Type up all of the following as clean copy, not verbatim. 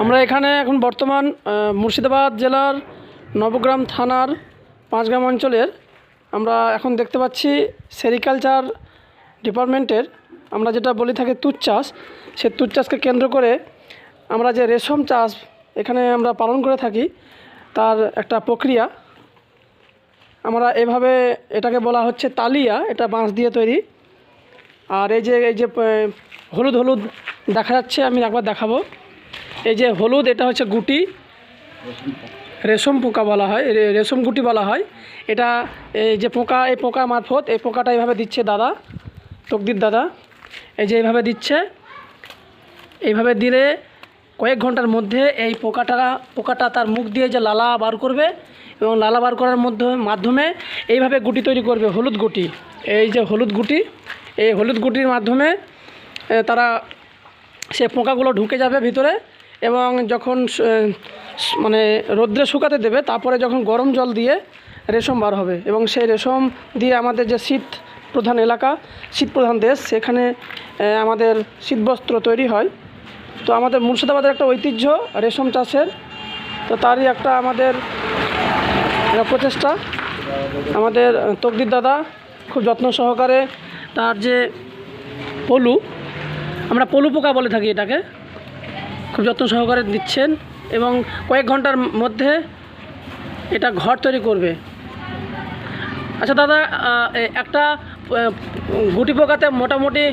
আমরা এখানে এখন বর্তমান মুর্শিদাবাদ জেলার নবগ্রাম থানার পাঁচগ্রাম অঞ্চলের আমরা এখন দেখতে পাচ্ছি সেরিকালচার ডিপার্টমেন্টের আমরা যেটা বলি থাকি তুঁত চাষ, সে তুঁত চাষকে কেন্দ্র করে আমরা যে রেশম চাষ এখানে আমরা পালন করে থাকি তার একটা প্রক্রিয়া। আমরা এভাবে এটাকে বলা হচ্ছে তালিয়া, এটা বাঁশ দিয়ে তৈরি। আর এই যে হলুদ হলুদ দেখা যাচ্ছে, আমি একবার দেখাবো। এই যে হলুদ, এটা হচ্ছে গুটি, রেশম পোকা বলা হয়, রেশম গুটি বলা হয়। এটা এই যে পোকা, এই পোকা মারফত এই পোকাটা এইভাবে দিচ্ছে দাদা, তকদির দাদা, এই যে এইভাবে দিচ্ছে। এইভাবে দিলে কয়েক ঘন্টার মধ্যে এই পোকাটা তার মুখ দিয়ে যে লালা বার করবে এবং লালা বার করার মাধ্যমে এইভাবে গুটি তৈরি করবে, হলুদ গুটি। এই যে হলুদ গুটি, এই হলুদ গুটির মাধ্যমে তারা সে পোকাগুলো ঢুকে যাবে ভিতরে এবং যখন মানে রোদ্রে শুকাতে দেবে, তারপরে যখন গরম জল দিয়ে রেশম বার হবে এবং সেই রেশম দিয়ে আমাদের যে শীত প্রধান এলাকা, শীত প্রধান দেশ, সেখানে আমাদের শীতবস্ত্র তৈরি হয়। তো আমাদের মুর্শিদাবাদের একটা ঐতিহ্য রেশম চাষের, তো তারই একটা আমাদের প্রচেষ্টা। আমাদের তকদির দাদা খুব যত্ন সহকারে তার যে পলু, আমরা পলু পোকা বলে থাকি এটাকে, খুব যত্ন সহকারে দিচ্ছেন এবং কয়েক ঘন্টার মধ্যে এটা ঘর তৈরি করবে। আচ্ছা দাদা, একটা গুটি পোকাতে মোটামুটি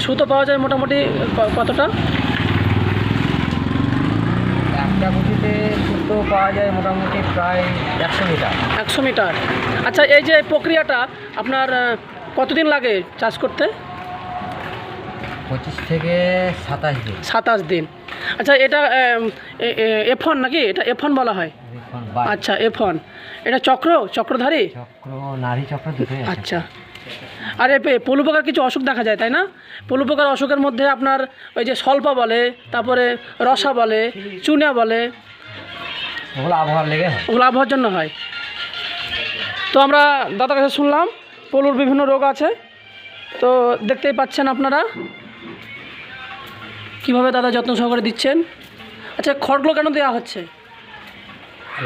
সুতো পাওয়া যায় মোটামুটি কতটা? একটা গুটিতে সুতো পাওয়া যায় মোটামুটি প্রায় 100 মিটার। 100 মিটার। আচ্ছা, এই যে প্রক্রিয়াটা আপনার কতদিন লাগে চাষ করতে? 25 থেকে 27 দিন। 27 দিন। আচ্ছা, এটা এফন নাকি? এটা এফন বলা হয়? আচ্ছা, এফন। এটা চক্রধারী? চক্র, নারী চক্র দুটোই আছে। আচ্ছা। আর এই পলু পোকার কিছু অসুখ দেখা যায়, তাই না? পলু পোকার অসুখের মধ্যে আপনার ওই যে স্বল্পা বলে, তারপরে রসা বলে, চুনা বলে, ওগুলো আবহাওয়ার লেগে হয়। ওগুলো আবহাওয়ার জন্য হয়। তো আমরা দাদার কাছে শুনলাম পলুর বিভিন্ন রোগ আছে, তো দেখতেই পাচ্ছেন আপনারা কীভাবে দাদা যত্ন সহকারে দিচ্ছেন। আচ্ছা, খড়গুলো কেন দেওয়া হচ্ছে?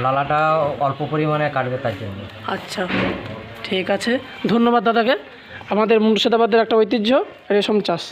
লালাটা অল্প পরিমাণে কাটবে তার জন্য। আচ্ছা, ঠিক আছে, ধন্যবাদ দাদাকে। আমাদের মুর্শিদাবাদের একটা ঐতিহ্য রেশম চাষ।